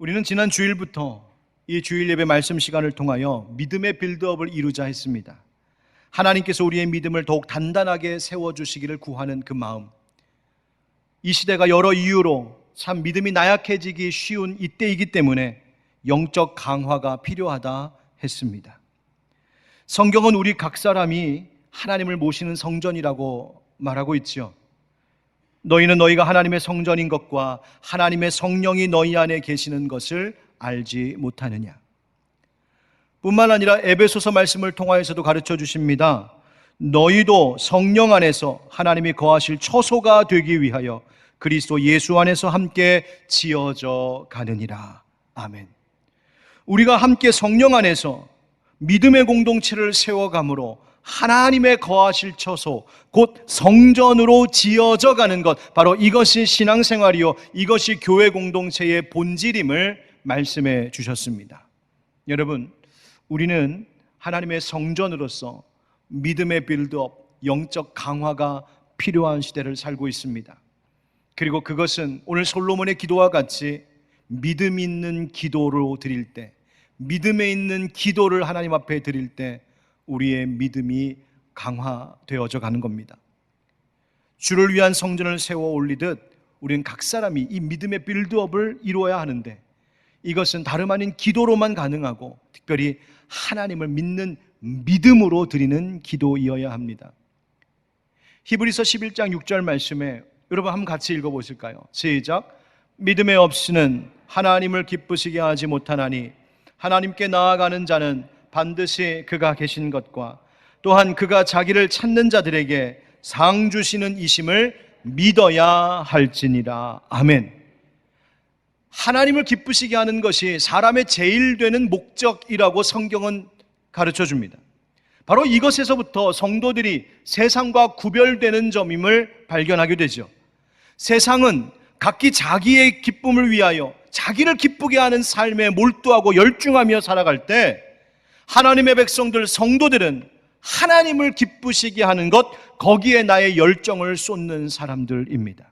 우리는 지난 주일부터 이 주일 예배 말씀 시간을 통하여 믿음의 빌드업을 이루자 했습니다. 하나님께서 우리의 믿음을 더욱 단단하게 세워주시기를 구하는 그 마음, 이 시대가 여러 이유로 참 믿음이 나약해지기 쉬운 이때이기 때문에 영적 강화가 필요하다 했습니다. 성경은 우리 각 사람이 하나님을 모시는 성전이라고 말하고 있지요. 너희는 너희가 하나님의 성전인 것과 하나님의 성령이 너희 안에 계시는 것을 알지 못하느냐. 뿐만 아니라 에베소서 말씀을 통하여서도 가르쳐 주십니다. 너희도 성령 안에서 하나님이 거하실 처소가 되기 위하여 그리스도 예수 안에서 함께 지어져 가느니라. 아멘. 우리가 함께 성령 안에서 믿음의 공동체를 세워감으로 하나님의 거하실 처소, 곧 성전으로 지어져 가는 것, 바로 이것이 신앙생활이요, 이것이 교회 공동체의 본질임을 말씀해 주셨습니다. 여러분, 우리는 하나님의 성전으로서 믿음의 빌드업, 영적 강화가 필요한 시대를 살고 있습니다. 그리고 그것은 오늘 솔로몬의 기도와 같이 믿음 있는 기도로 드릴 때, 믿음에 있는 기도를 하나님 앞에 드릴 때 우리의 믿음이 강화되어져 가는 겁니다. 주를 위한 성전을 세워 올리듯 우리는 각 사람이 이 믿음의 빌드업을 이루어야 하는데, 이것은 다름 아닌 기도로만 가능하고 특별히 하나님을 믿는 믿음으로 드리는 기도이어야 합니다. 히브리서 11장 6절 말씀에 여러분 한번 같이 읽어보실까요? 시작. 믿음에 없이는 하나님을 기쁘시게 하지 못하나니 하나님께 나아가는 자는 반드시 그가 계신 것과 또한 그가 자기를 찾는 자들에게 상 주시는 이심을 믿어야 할지니라. 아멘. 하나님을 기쁘시게 하는 것이 사람의 제일 되는 목적이라고 성경은 가르쳐 줍니다. 바로 이것에서부터 성도들이 세상과 구별되는 점임을 발견하게 되죠. 세상은 각기 자기의 기쁨을 위하여 자기를 기쁘게 하는 삶에 몰두하고 열중하며 살아갈 때, 하나님의 백성들, 성도들은 하나님을 기쁘시게 하는 것, 거기에 나의 열정을 쏟는 사람들입니다.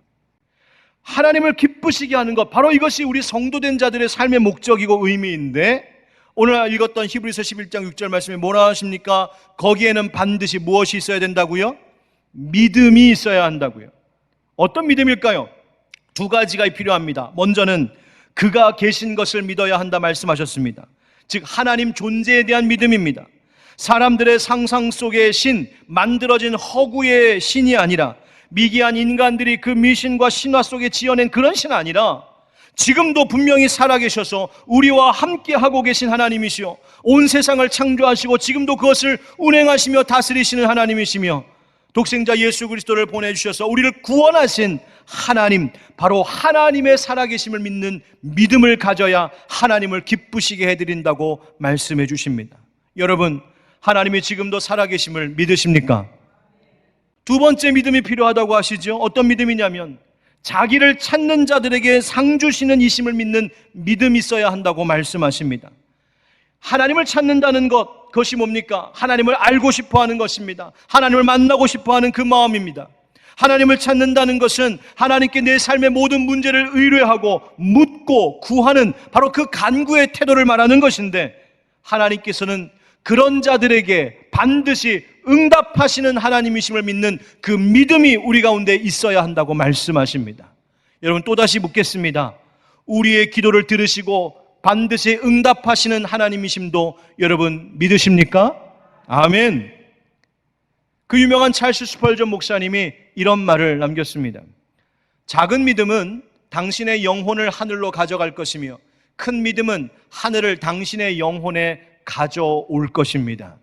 하나님을 기쁘시게 하는 것, 바로 이것이 우리 성도된 자들의 삶의 목적이고 의미인데, 오늘 읽었던 히브리서 11장 6절 말씀에 뭐라 하십니까? 거기에는 반드시 무엇이 있어야 된다고요? 믿음이 있어야 한다고요. 어떤 믿음일까요? 두 가지가 필요합니다. 먼저는 그가 계신 것을 믿어야 한다 말씀하셨습니다. 즉 하나님 존재에 대한 믿음입니다. 사람들의 상상 속의 신, 만들어진 허구의 신이 아니라 미개한 인간들이 그 미신과 신화 속에 지어낸 그런 신 아니라 지금도 분명히 살아계셔서 우리와 함께하고 계신 하나님이시요, 온 세상을 창조하시고 지금도 그것을 운행하시며 다스리시는 하나님이시며 독생자 예수 그리스도를 보내주셔서 우리를 구원하신 하나님, 바로 하나님의 살아계심을 믿는 믿음을 가져야 하나님을 기쁘시게 해드린다고 말씀해 주십니다. 여러분, 하나님이 지금도 살아계심을 믿으십니까? 두 번째 믿음이 필요하다고 하시죠. 어떤 믿음이냐면 자기를 찾는 자들에게 상 주시는 이심을 믿는 믿음이 있어야 한다고 말씀하십니다. 하나님을 찾는다는 것, 그것이 뭡니까? 하나님을 알고 싶어하는 것입니다. 하나님을 만나고 싶어하는 그 마음입니다. 하나님을 찾는다는 것은 하나님께 내 삶의 모든 문제를 의뢰하고 묻고 구하는 바로 그 간구의 태도를 말하는 것인데, 하나님께서는 그런 자들에게 반드시 응답하시는 하나님이심을 믿는 그 믿음이 우리 가운데 있어야 한다고 말씀하십니다. 여러분, 또다시 묻겠습니다. 우리의 기도를 들으시고 반드시 응답하시는 하나님이심도 여러분 믿으십니까? 아멘. 그 유명한 찰스 스펄전 목사님이 이런 말을 남겼습니다. 작은 믿음은 당신의 영혼을 하늘로 가져갈 것이며 큰 믿음은 하늘을 당신의 영혼에 가져올 것입니다.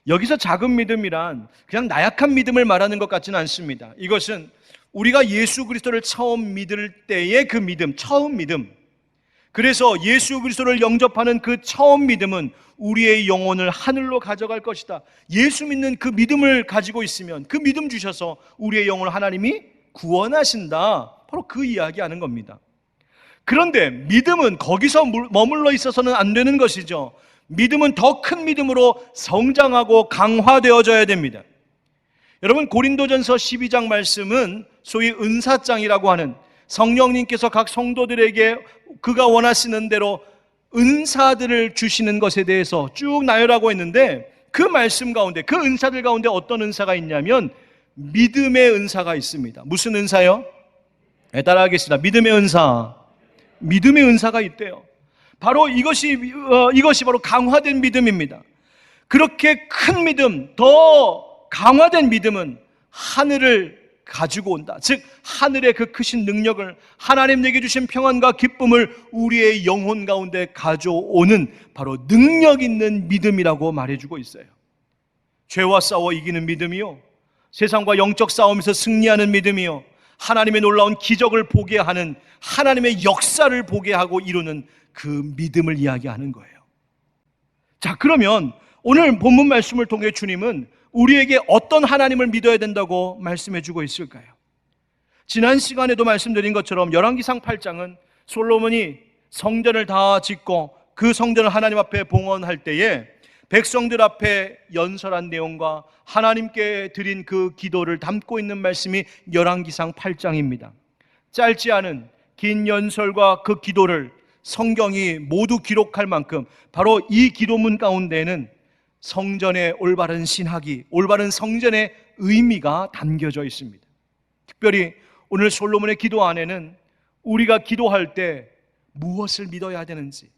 여기서 작은 믿음이란 그냥 나약한 믿음을 말하는 것 같지는 않습니다. 이것은 우리가 예수 그리스도를 처음 믿을 때의 그 믿음, 처음 믿음. 그래서 예수 그리스도를 영접하는 그 처음 믿음은 우리의 영혼을 하늘로 가져갈 것이다. 예수 믿는 그 믿음을 가지고 있으면 그 믿음 주셔서 우리의 영혼을 하나님이 구원하신다. 바로 그 이야기하는 겁니다. 그런데 믿음은 거기서 머물러 있어서는 안 되는 것이죠. 믿음은 더 큰 믿음으로 성장하고 강화되어져야 됩니다. 여러분, 고린도전서 12장 말씀은 소위 은사장이라고 하는 성령님께서 각 성도들에게 그가 원하시는 대로 은사들을 주시는 것에 대해서 쭉 나열하고 있는데, 그 말씀 가운데, 그 은사들 가운데 어떤 은사가 있냐면 믿음의 은사가 있습니다. 무슨 은사요? 따라하겠습니다. 믿음의 은사. 믿음의 은사가 있대요. 바로 이것이 바로 강화된 믿음입니다. 그렇게 큰 믿음, 더 강화된 믿음은 하늘을 가지고 온다. 즉 하늘의 그 크신 능력을, 하나님 내게 주신 평안과 기쁨을 우리의 영혼 가운데 가져오는 바로 능력 있는 믿음이라고 말해주고 있어요. 죄와 싸워 이기는 믿음이요, 세상과 영적 싸움에서 승리하는 믿음이요, 하나님의 놀라운 기적을 보게 하는, 하나님의 역사를 보게 하고 이루는 그 믿음을 이야기하는 거예요. 자, 그러면 오늘 본문 말씀을 통해 주님은 우리에게 어떤 하나님을 믿어야 된다고 말씀해 주고 있을까요? 지난 시간에도 말씀드린 것처럼 열왕기상 8장은 솔로몬이 성전을 다 짓고 그 성전을 하나님 앞에 봉헌할 때에 백성들 앞에 연설한 내용과 하나님께 드린 그 기도를 담고 있는 말씀이 열왕기상 8장입니다. 짧지 않은 긴 연설과 그 기도를 성경이 모두 기록할 만큼 바로 이 기도문 가운데에는 성전의 올바른 신학이, 올바른 성전의 의미가 담겨져 있습니다. 특별히 오늘 솔로몬의 기도 안에는 우리가 기도할 때 무엇을 믿어야 되는지,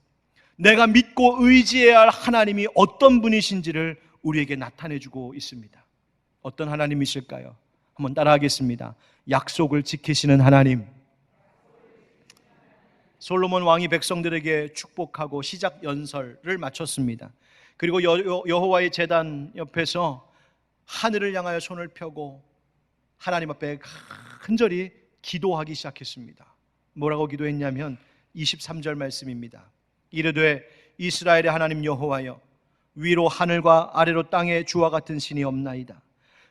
내가 믿고 의지해야 할 하나님이 어떤 분이신지를 우리에게 나타내주고 있습니다. 어떤 하나님이실까요? 한번 따라하겠습니다. 약속을 지키시는 하나님. 솔로몬 왕이 백성들에게 축복하고 시작 연설을 마쳤습니다. 그리고 여호와의 제단 옆에서 하늘을 향하여 손을 펴고 하나님 앞에 간절히 기도하기 시작했습니다. 뭐라고 기도했냐면 23절 말씀입니다. 이르되 이스라엘의 하나님 여호와여, 위로 하늘과 아래로 땅에 주와 같은 신이 없나이다.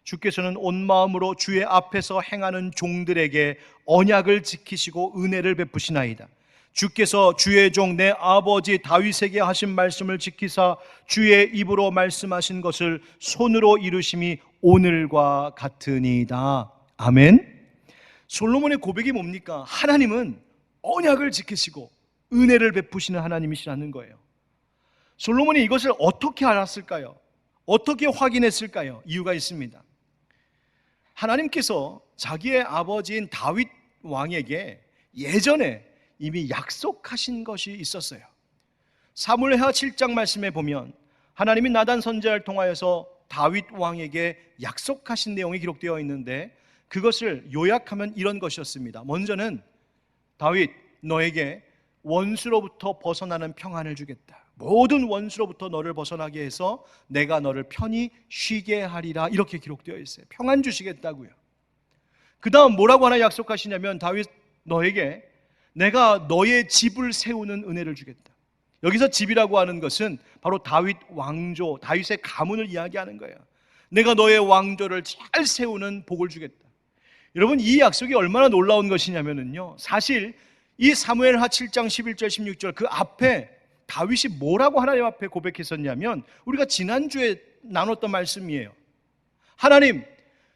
주께서는 온 마음으로 주의 앞에서 행하는 종들에게 언약을 지키시고 은혜를 베푸시나이다. 주께서 주의 종 내 아버지 다윗에게 하신 말씀을 지키사 주의 입으로 말씀하신 것을 손으로 이루심이 오늘과 같으니이다. 아멘. 솔로몬의 고백이 뭡니까? 하나님은 언약을 지키시고 은혜를 베푸시는 하나님이시라는 거예요. 솔로몬이 이것을 어떻게 알았을까요? 어떻게 확인했을까요? 이유가 있습니다. 하나님께서 자기의 아버지인 다윗 왕에게 예전에 이미 약속하신 것이 있었어요. 사무엘하 7장 말씀에 보면 하나님이 나단 선지자를 통하여서 다윗 왕에게 약속하신 내용이 기록되어 있는데, 그것을 요약하면 이런 것이었습니다. 먼저는 다윗, 너에게 원수로부터 벗어나는 평안을 주겠다. 모든 원수로부터 너를 벗어나게 해서 내가 너를 편히 쉬게 하리라. 이렇게 기록되어 있어요. 평안 주시겠다고요. 그 다음 뭐라고 하나 약속하시냐면, 다윗, 너에게 내가 너의 집을 세우는 은혜를 주겠다. 여기서 집이라고 하는 것은 바로 다윗 왕조, 다윗의 가문을 이야기하는 거예요. 내가 너의 왕조를 잘 세우는 복을 주겠다. 여러분, 이 약속이 얼마나 놀라운 것이냐면요, 사실 이 사무엘하 7장 11절 16절 그 앞에 다윗이 뭐라고 하나님 앞에 고백했었냐면, 우리가 지난주에 나눴던 말씀이에요. 하나님,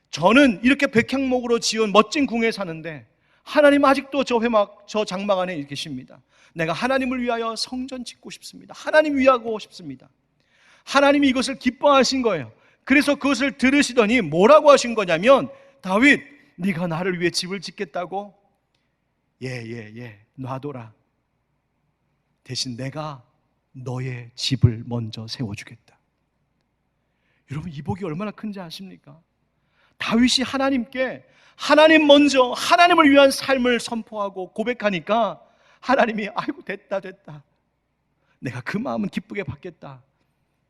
저는 이렇게 백향목으로 지은 멋진 궁에 사는데 하나님 아직도 저 장막 안에 계십니다. 내가 하나님을 위하여 성전 짓고 싶습니다. 하나님 위하고 싶습니다. 하나님이 이것을 기뻐하신 거예요. 그래서 그것을 들으시더니 뭐라고 하신 거냐면, 다윗, 네가 나를 위해 집을 짓겠다고? 예, 놔둬라. 대신 내가 너의 집을 먼저 세워주겠다. 여러분, 이 복이 얼마나 큰지 아십니까? 다윗이 하나님께 하나님 먼저, 하나님을 위한 삶을 선포하고 고백하니까 하나님이 아이고 됐다 내가 그 마음은 기쁘게 받겠다.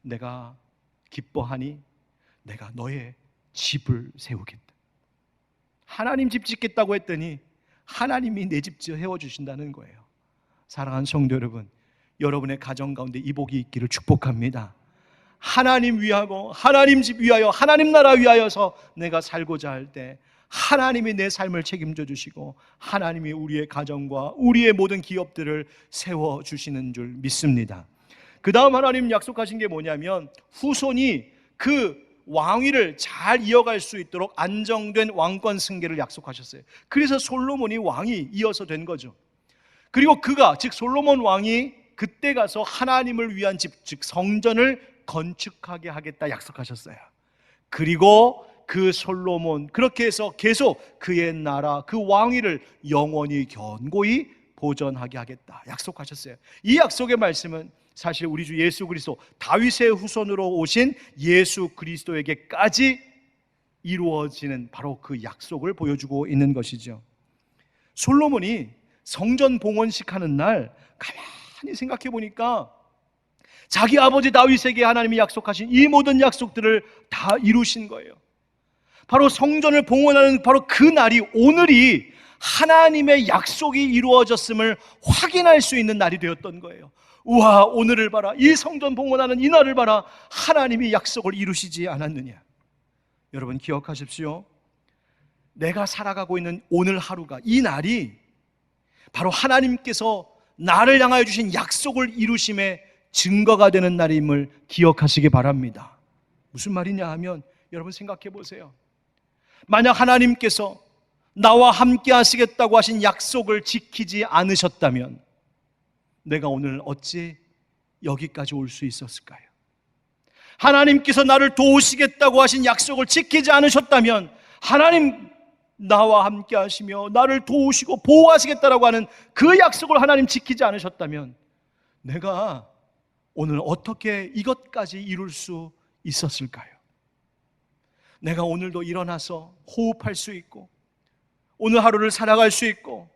내가 기뻐하니 내가 너의 집을 세우겠다. 하나님 집 짓겠다고 했더니 하나님이 내 집 세워주신다는 거예요. 사랑하는 성도 여러분, 여러분의 가정 가운데 이 복이 있기를 축복합니다. 하나님 위하고 하나님 집 위하여 하나님 나라 위하여서 내가 살고자 할 때 하나님이 내 삶을 책임져 주시고 하나님이 우리의 가정과 우리의 모든 기업들을 세워주시는 줄 믿습니다. 그 다음 하나님 약속하신 게 뭐냐면, 후손이 그 왕위를 잘 이어갈 수 있도록 안정된 왕권 승계를 약속하셨어요. 그래서 솔로몬이 왕이 이어서 된 거죠. 그리고 그가, 즉 솔로몬 왕이 그때 가서 하나님을 위한 집, 즉 성전을 건축하게 하겠다 약속하셨어요. 그리고 그 솔로몬, 그렇게 해서 계속 그의 나라, 그 왕위를 영원히 견고히 보존하게 하겠다 약속하셨어요. 이 약속의 말씀은 사실 우리 주 예수 그리스도, 다윗의 후손으로 오신 예수 그리스도에게까지 이루어지는 바로 그 약속을 보여주고 있는 것이죠. 솔로몬이 성전 봉헌식 하는 날 가만히 생각해 보니까 자기 아버지 다윗에게 하나님이 약속하신 이 모든 약속들을 다 이루신 거예요. 바로 성전을 봉헌하는 바로 그 날이, 오늘이 하나님의 약속이 이루어졌음을 확인할 수 있는 날이 되었던 거예요. 우와, 오늘을 봐라, 이 성전 봉헌하는 이 날을 봐라, 하나님이 약속을 이루시지 않았느냐. 여러분 기억하십시오. 내가 살아가고 있는 오늘 하루가, 이 날이 바로 하나님께서 나를 향하여 주신 약속을 이루심의 증거가 되는 날임을 기억하시기 바랍니다. 무슨 말이냐 하면, 여러분 생각해 보세요. 만약 하나님께서 나와 함께 하시겠다고 하신 약속을 지키지 않으셨다면 내가 오늘 어찌 여기까지 올 수 있었을까요? 하나님께서 나를 도우시겠다고 하신 약속을 지키지 않으셨다면, 하나님 나와 함께 하시며 나를 도우시고 보호하시겠다라고 하는 그 약속을 하나님 지키지 않으셨다면 내가 오늘 어떻게 이것까지 이룰 수 있었을까요? 내가 오늘도 일어나서 호흡할 수 있고 오늘 하루를 살아갈 수 있고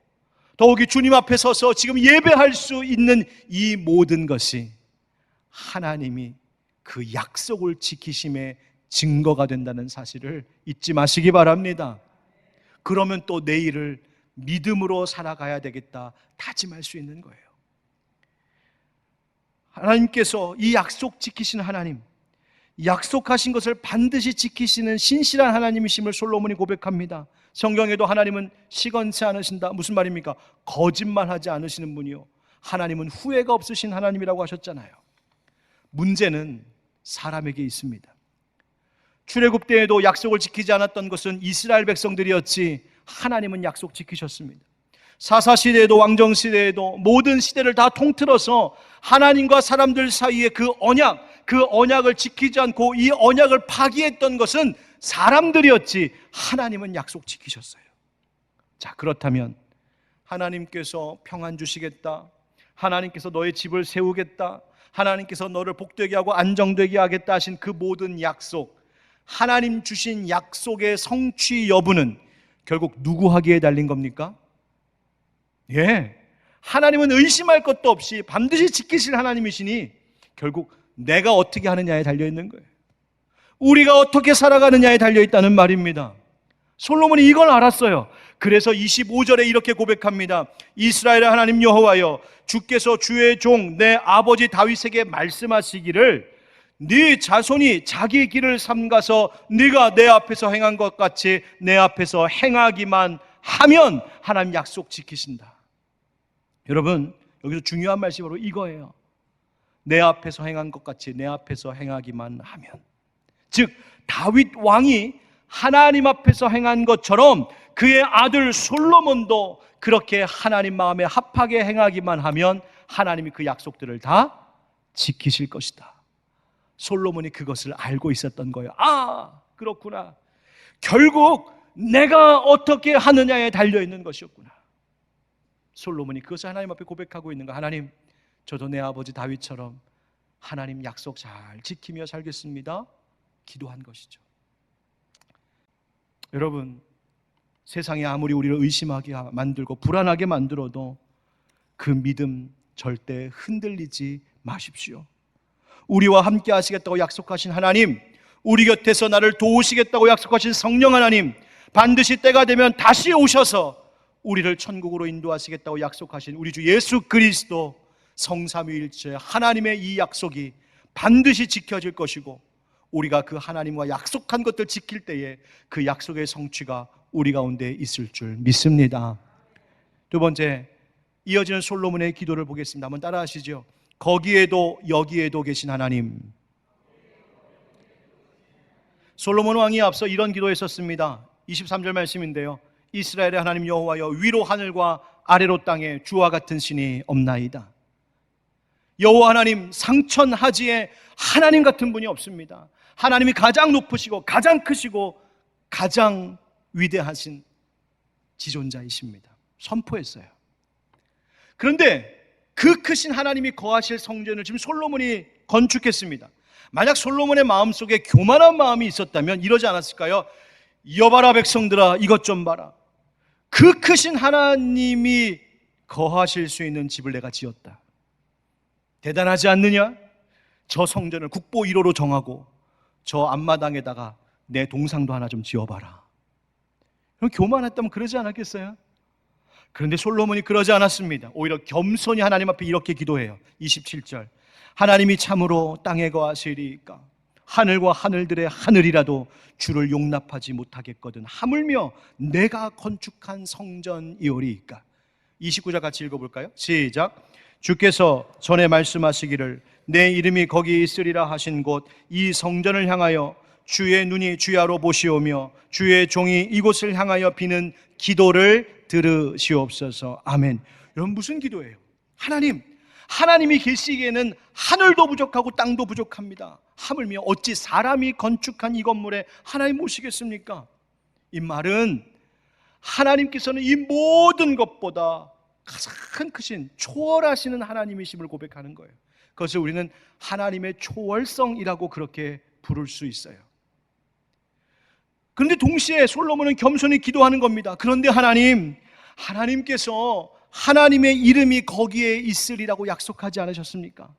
더욱이 주님 앞에 서서 지금 예배할 수 있는 이 모든 것이 하나님이 그 약속을 지키심의 증거가 된다는 사실을 잊지 마시기 바랍니다. 그러면 또 내일을 믿음으로 살아가야 되겠다 다짐할 수 있는 거예요. 하나님께서 이 약속 지키시는 하나님, 약속하신 것을 반드시 지키시는 신실한 하나님이심을 솔로몬이 고백합니다. 성경에도 하나님은 시건치 않으신다. 무슨 말입니까? 거짓말하지 않으시는 분이요, 하나님은 후회가 없으신 하나님이라고 하셨잖아요. 문제는 사람에게 있습니다. 출애굽 때에도 약속을 지키지 않았던 것은 이스라엘 백성들이었지, 하나님은 약속 지키셨습니다. 사사시대에도 왕정시대에도 모든 시대를 다 통틀어서 하나님과 사람들 사이의 그 언약을 지키지 않고 이 언약을 파기했던 것은 사람들이었지, 하나님은 약속 지키셨어요. 자, 그렇다면 하나님께서 평안 주시겠다, 하나님께서 너의 집을 세우겠다, 하나님께서 너를 복되게 하고 안정되게 하겠다 하신 그 모든 약속, 하나님 주신 약속의 성취 여부는 결국 누구 하기에 달린 겁니까? 하나님은 의심할 것도 없이 반드시 지키실 하나님이시니 결국 내가 어떻게 하느냐에 달려있는 거예요. 우리가 어떻게 살아가느냐에 달려있다는 말입니다. 솔로몬이 이걸 알았어요. 그래서 25절에 이렇게 고백합니다. 이스라엘의 하나님 여호와여, 주께서 주의 종 내 아버지 다윗에게 말씀하시기를 네 자손이 자기 길을 삼가서 네가 내 앞에서 행한 것 같이 내 앞에서 행하기만 하면 하나님 약속 지키신다. 여러분, 여기서 중요한 말씀이 바로 이거예요. 내 앞에서 행한 것 같이 내 앞에서 행하기만 하면, 즉 다윗 왕이 하나님 앞에서 행한 것처럼 그의 아들 솔로몬도 그렇게 하나님 마음에 합하게 행하기만 하면 하나님이 그 약속들을 다 지키실 것이다. 솔로몬이 그것을 알고 있었던 거예요. 아, 그렇구나. 결국 내가 어떻게 하느냐에 달려있는 것이었구나. 솔로몬이 그것을 하나님 앞에 고백하고 있는 거. 하나님, 저도 내 아버지 다윗처럼 하나님 약속 잘 지키며 살겠습니다, 기도한 것이죠. 여러분, 세상이 아무리 우리를 의심하게 만들고 불안하게 만들어도 그 믿음 절대 흔들리지 마십시오. 우리와 함께 하시겠다고 약속하신 하나님, 우리 곁에서 나를 도우시겠다고 약속하신 성령 하나님, 반드시 때가 되면 다시 오셔서 우리를 천국으로 인도하시겠다고 약속하신 우리 주 예수 그리스도 성삼위일체 하나님의 이 약속이 반드시 지켜질 것이고, 우리가 그 하나님과 약속한 것들 지킬 때에 그 약속의 성취가 우리 가운데 있을 줄 믿습니다. 두 번째, 이어지는 솔로몬의 기도를 보겠습니다. 한번 따라 하시죠. 거기에도 여기에도 계신 하나님. 솔로몬 왕이 앞서 이런 기도했었습니다. 23절 말씀인데요, 이스라엘의 하나님 여호와여, 위로 하늘과 아래로 땅에 주와 같은 신이 없나이다. 여호와 하나님 상천하지에 하나님 같은 분이 없습니다. 하나님이 가장 높으시고 가장 크시고 가장 위대하신 지존자이십니다. 선포했어요. 그런데 그 크신 하나님이 거하실 성전을 지금 솔로몬이 건축했습니다. 만약 솔로몬의 마음속에 교만한 마음이 있었다면 이러지 않았을까요? 여봐라 백성들아, 이것 좀 봐라. 그 크신 하나님이 거하실 수 있는 집을 내가 지었다. 대단하지 않느냐? 저 성전을 국보 1호로 정하고 저 앞마당에다가 내 동상도 하나 좀 지어봐라. 그럼 교만했다면 그러지 않았겠어요? 그런데 솔로몬이 그러지 않았습니다. 오히려 겸손히 하나님 앞에 이렇게 기도해요. 27절, 하나님이 참으로 땅에 거하시리이까 하늘과 하늘들의 하늘이라도 주를 용납하지 못하겠거든 하물며 내가 건축한 성전이오리이까. 29절 같이 읽어볼까요? 시작. 주께서 전에 말씀하시기를 내 이름이 거기 있으리라 하신 곳 이 성전을 향하여 주의 눈이 주야로 보시오며 주의 종이 이곳을 향하여 비는 기도를 들으시옵소서. 아멘. 여러분, 무슨 기도예요? 하나님이 계시기에는 하늘도 부족하고 땅도 부족합니다. 하물며 어찌 사람이 건축한 이 건물에 하나님 모시겠습니까? 이 말은 하나님께서는 이 모든 것보다 가장 크신 초월하시는 하나님이심을 고백하는 거예요. 그것을 우리는 하나님의 초월성이라고 그렇게 부를 수 있어요. 그런데 동시에 솔로몬은 겸손히 기도하는 겁니다. 그런데 하나님께서 하나님의 이름이 거기에 있으리라고 약속하지 않으셨습니까?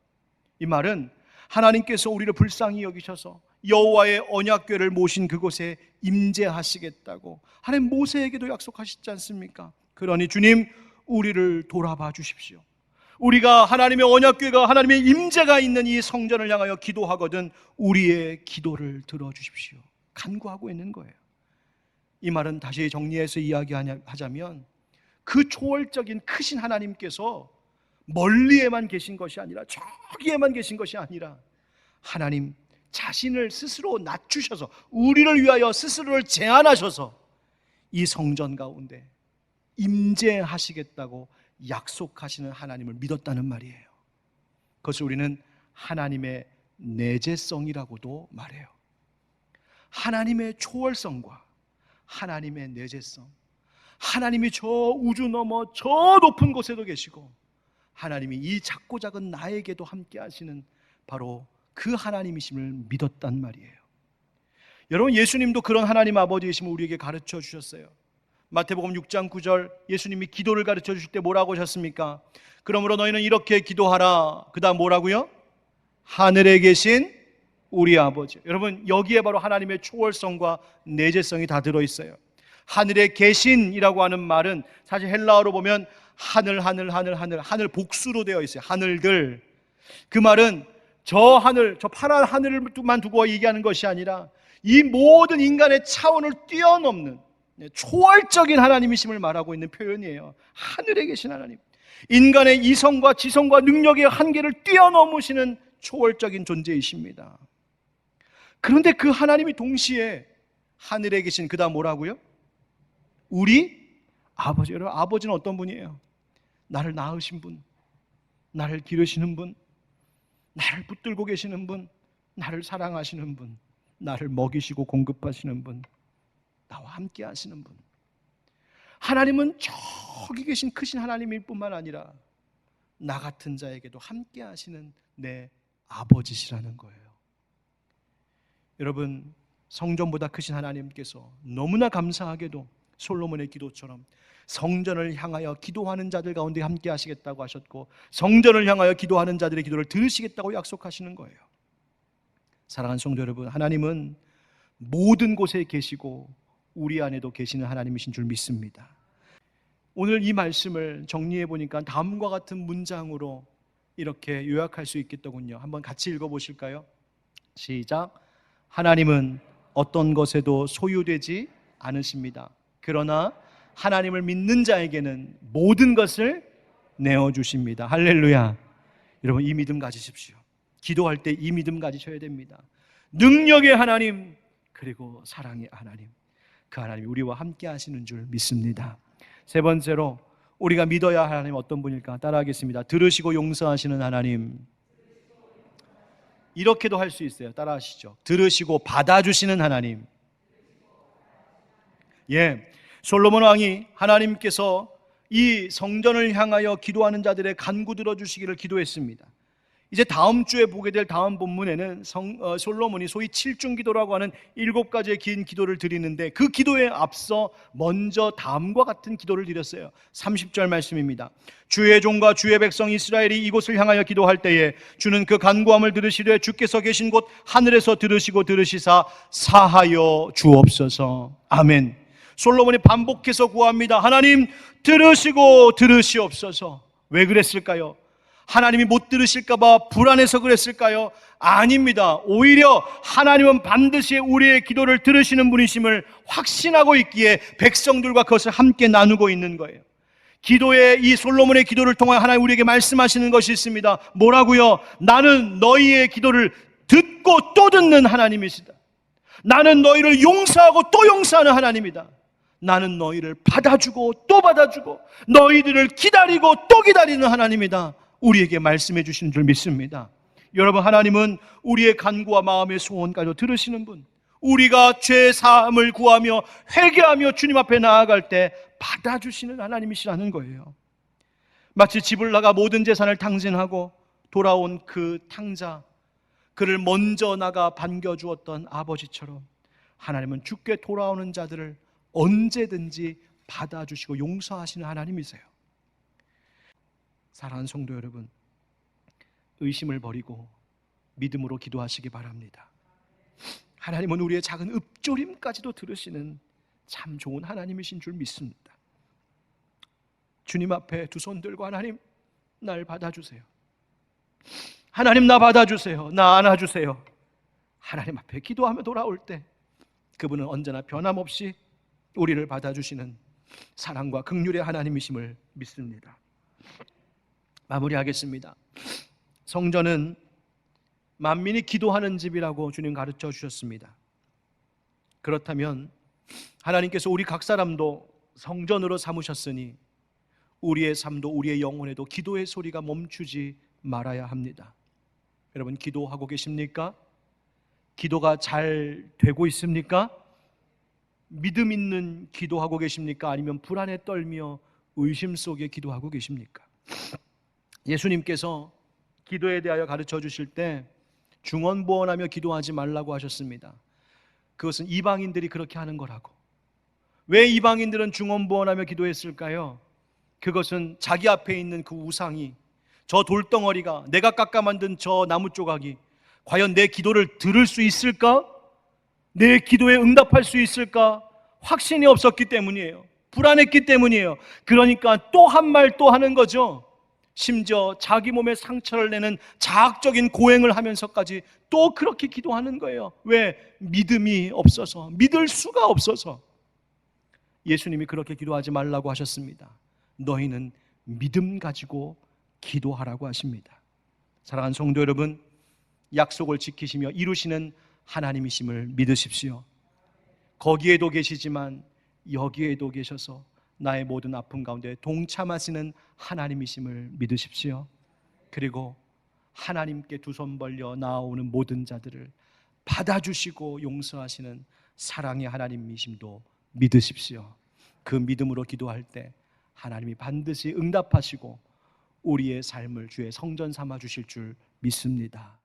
이 말은 하나님께서 우리를 불쌍히 여기셔서 여호와의 언약궤를 모신 그곳에 임재하시겠다고 하나님 모세에게도 약속하시지 않습니까? 그러니 주님, 우리를 돌아봐 주십시오. 우리가 하나님의 언약궤가 하나님의 임재가 있는 이 성전을 향하여 기도하거든 우리의 기도를 들어주십시오. 간구하고 있는 거예요. 이 말은 다시 정리해서 이야기하자면 그 초월적인 크신 하나님께서 멀리에만 계신 것이 아니라 저기에만 계신 것이 아니라 하나님 자신을 스스로 낮추셔서 우리를 위하여 스스로를 제한하셔서 이 성전 가운데 임재하시겠다고 약속하시는 하나님을 믿었다는 말이에요. 그것을 우리는 하나님의 내재성이라고도 말해요. 하나님의 초월성과 하나님의 내재성, 하나님이 저 우주 넘어 저 높은 곳에도 계시고 하나님이 이 작고 작은 나에게도 함께 하시는 바로 그 하나님이심을 믿었단 말이에요. 여러분, 예수님도 그런 하나님 아버지이심을 우리에게 가르쳐 주셨어요. 마태복음 6장 9절, 예수님이 기도를 가르쳐 주실 때 뭐라고 하셨습니까? 그러므로 너희는 이렇게 기도하라. 그 다음 뭐라고요? 하늘에 계신 우리 아버지. 여러분, 여기에 바로 하나님의 초월성과 내재성이 다 들어있어요. 하늘에 계신이라고 하는 말은 사실 헬라어로 보면 하늘 복수로 되어 있어요. 하늘들. 그 말은 저 하늘, 저 파란 하늘만 두고 얘기하는 것이 아니라 이 모든 인간의 차원을 뛰어넘는 초월적인 하나님이심을 말하고 있는 표현이에요. 하늘에 계신 하나님, 인간의 이성과 지성과 능력의 한계를 뛰어넘으시는 초월적인 존재이십니다. 그런데 그 하나님이 동시에 하늘에 계신, 그 다음 뭐라고요? 우리 아버지. 여러분, 아버지는 어떤 분이에요? 나를 낳으신 분, 나를 기르시는 분, 나를 붙들고 계시는 분, 나를 사랑하시는 분, 나를 먹이시고 공급하시는 분, 나와 함께 하시는 분. 하나님은 저기 계신 크신 하나님일 뿐만 아니라 나 같은 자에게도 함께 하시는 내 아버지시라는 거예요. 여러분, 성전보다 크신 하나님께서 너무나 감사하게도 솔로몬의 기도처럼 성전을 향하여 기도하는 자들 가운데 함께 하시겠다고 하셨고, 성전을 향하여 기도하는 자들의 기도를 들으시겠다고 약속하시는 거예요. 사랑하는 성도 여러분, 하나님은 모든 곳에 계시고 우리 안에도 계시는 하나님이신 줄 믿습니다. 오늘 이 말씀을 정리해 보니까 다음과 같은 문장으로 이렇게 요약할 수 있겠더군요. 한번 같이 읽어보실까요? 시작. 하나님은 어떤 것에도 소유되지 않으십니다. 그러나 하나님을 믿는 자에게는 모든 것을 내어주십니다. 할렐루야. 여러분, 이 믿음 가지십시오. 기도할 때 이 믿음 가지셔야 됩니다. 능력의 하나님, 그리고 사랑의 하나님, 그 하나님이 우리와 함께 하시는 줄 믿습니다. 세 번째로, 우리가 믿어야 할 하나님 어떤 분일까? 따라하겠습니다. 들으시고 용서하시는 하나님. 이렇게도 할 수 있어요. 따라하시죠. 들으시고 받아주시는 하나님. 예, 솔로몬 왕이 하나님께서 이 성전을 향하여 기도하는 자들의 간구 들어주시기를 기도했습니다. 이제 다음 주에 보게 될 다음 본문에는 솔로몬이 소위 칠중기도라고 하는 7가지의 긴 기도를 드리는데, 그 기도에 앞서 먼저 다음과 같은 기도를 드렸어요. 30절 말씀입니다. 주의 종과 주의 백성 이스라엘이 이곳을 향하여 기도할 때에 주는 그 간구함을 들으시되 주께서 계신 곳 하늘에서 들으시고 들으시사 사하여 주옵소서. 아멘. 솔로몬이 반복해서 구합니다. 하나님 들으시고 들으시옵소서. 왜 그랬을까요? 하나님이 못 들으실까봐 불안해서 그랬을까요? 아닙니다. 오히려 하나님은 반드시 우리의 기도를 들으시는 분이심을 확신하고 있기에 백성들과 그것을 함께 나누고 있는 거예요. 기도의 이 솔로몬의 기도를 통해 하나님 우리에게 말씀하시는 것이 있습니다. 뭐라고요? 나는 너희의 기도를 듣고 또 듣는 하나님이시다. 나는 너희를 용서하고 또 용서하는 하나님이다. 나는 너희를 받아주고 또 받아주고 너희들을 기다리고 또 기다리는 하나님이다. 우리에게 말씀해 주시는 줄 믿습니다. 여러분, 하나님은 우리의 간구와 마음의 소원까지 들으시는 분, 우리가 죄 사함을 구하며 회개하며 주님 앞에 나아갈 때 받아주시는 하나님이시라는 거예요. 마치 집을 나가 모든 재산을 탕진하고 돌아온 그 탕자, 그를 먼저 나가 반겨주었던 아버지처럼 하나님은 죽게 돌아오는 자들을 언제든지 받아주시고 용서하시는 하나님이세요. 사랑하는 성도 여러분, 의심을 버리고 믿음으로 기도하시기 바랍니다. 하나님은 우리의 작은 읊조림까지도 들으시는 참 좋은 하나님이신 줄 믿습니다. 주님 앞에 두 손 들고 하나님, 날 받아주세요. 하나님, 나 받아주세요. 나 안아주세요. 하나님 앞에 기도하며 돌아올 때 그분은 언제나 변함없이 우리를 받아주시는 사랑과 긍휼의 하나님이심을 믿습니다. 마무리하겠습니다. 성전은 만민이 기도하는 집이라고 주님 가르쳐 주셨습니다. 그렇다면 하나님께서 우리 각 사람도 성전으로 삼으셨으니 우리의 삶도 우리의 영혼에도 기도의 소리가 멈추지 말아야 합니다. 여러분, 기도하고 계십니까? 기도가 잘 되고 있습니까? 믿음 있는 기도하고 계십니까? 아니면 불안에 떨며 의심 속에 기도하고 계십니까? 예수님께서 기도에 대하여 가르쳐 주실 때 중언부언하며 기도하지 말라고 하셨습니다. 그것은 이방인들이 그렇게 하는 거라고. 왜 이방인들은 중언부언하며 기도했을까요? 그것은 자기 앞에 있는 그 우상이, 저 돌덩어리가, 내가 깎아 만든 저 나무 조각이 과연 내 기도를 들을 수 있을까? 내 기도에 응답할 수 있을까? 확신이 없었기 때문이에요. 불안했기 때문이에요. 그러니까 또 한 말 또 하는 거죠. 심지어 자기 몸에 상처를 내는 자학적인 고행을 하면서까지 또 그렇게 기도하는 거예요. 왜? 믿음이 없어서, 믿을 수가 없어서. 예수님이 그렇게 기도하지 말라고 하셨습니다. 너희는 믿음 가지고 기도하라고 하십니다. 사랑하는 성도 여러분, 약속을 지키시며 이루시는 하나님이심을 믿으십시오. 거기에도 계시지만 여기에도 계셔서 나의 모든 아픔 가운데 동참하시는 하나님이심을 믿으십시오. 그리고 하나님께 두 손 벌려 나아오는 모든 자들을 받아주시고 용서하시는 사랑의 하나님이심도 믿으십시오. 그 믿음으로 기도할 때 하나님이 반드시 응답하시고 우리의 삶을 주의 성전 삼아 주실 줄 믿습니다.